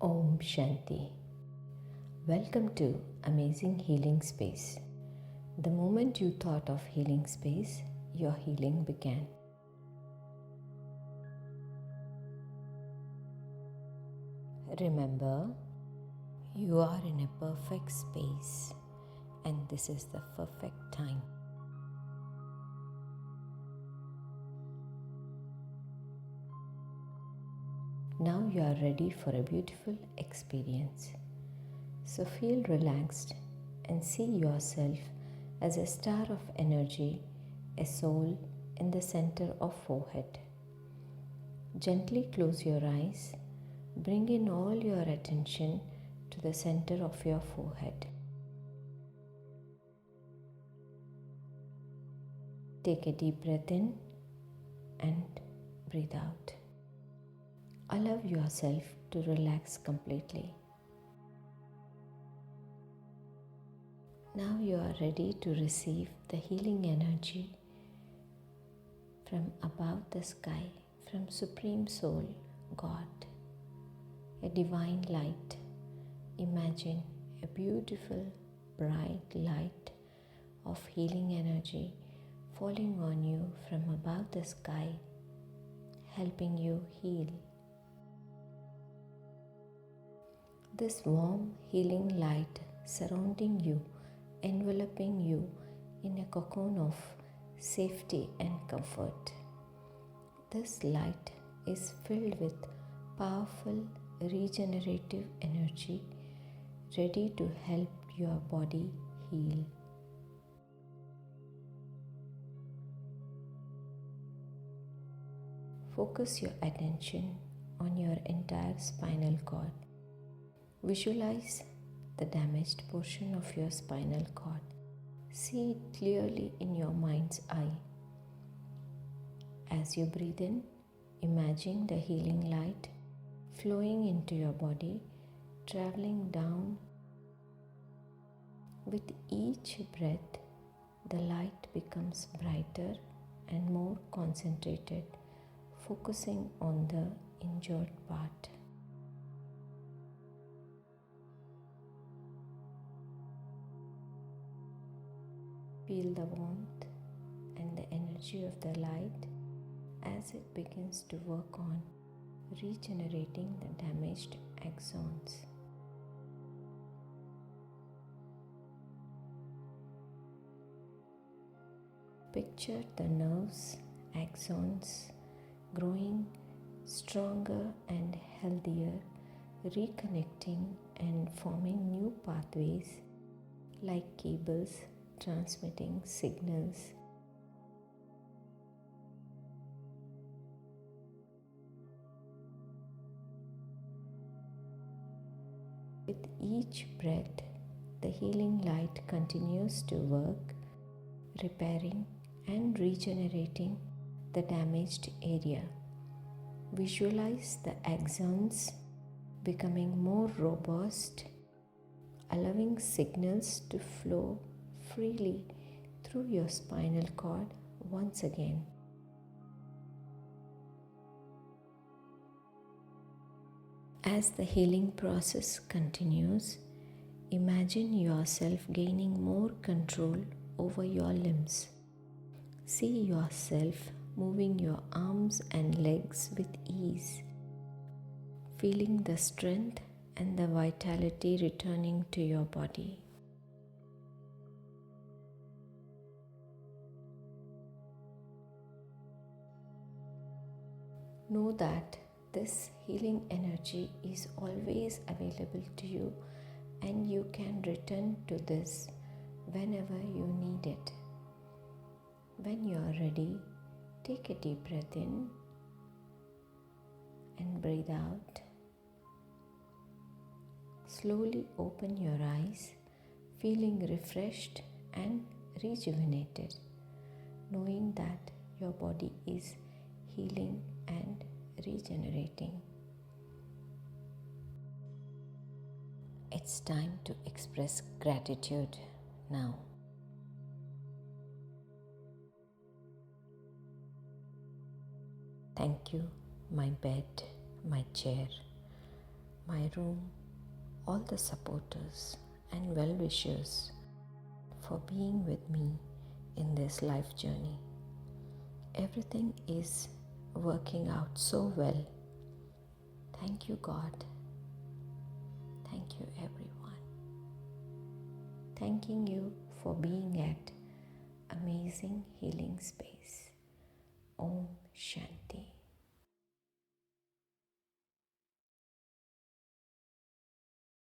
Om Shanti. Welcome to Amazing Healing Space. The moment you thought of healing space, your healing began. Remember, you are in a perfect space and this is the perfect time. Now you are ready for a beautiful experience. So feel relaxed and see yourself as a star of energy, a soul in the center of forehead. Gently close your eyes. Bring in all your attention to the center of your forehead. Take a deep breath in and breathe out. Allow yourself to relax completely. Now you are ready to receive the healing energy from above the sky, from Supreme Soul, God, a divine light. Imagine a beautiful, bright light of healing energy falling on you from above the sky, helping you heal. This warm, healing light surrounding you, enveloping you in a cocoon of safety and comfort. This light is filled with powerful, regenerative energy, ready to help your body heal. Focus your attention on your entire spinal cord. Visualize the damaged portion of your spinal cord. See it clearly in your mind's eye. As you breathe in, imagine the healing light flowing into your body, traveling down. With each breath, the light becomes brighter and more concentrated, focusing on the injured part. Feel the warmth and the energy of the light as it begins to work on regenerating the damaged axons. Picture the nerves, axons growing stronger and healthier, reconnecting and forming new pathways like cables transmitting signals. With each breath, the healing light continues to work, repairing and regenerating the damaged area. Visualize the axons becoming more robust, allowing signals to flow freely through your spinal cord once again. As the healing process continues, imagine yourself gaining more control over your limbs. See yourself moving your arms and legs with ease, feeling the strength and the vitality returning to your body. Know that this healing energy is always available to you and you can return to this whenever you need it. When you are ready, take a deep breath in and breathe out. Slowly open your eyes, feeling refreshed and rejuvenated, knowing that your body is healing and regenerating. It's time to express gratitude now. Thank you, my bed, my chair, my room, all the supporters and well-wishers for being with me in this life journey. Everything is working out so well. Thank you, God. Thank you, everyone. Thanking you for being at Amazing Healing Space. Om Shanti.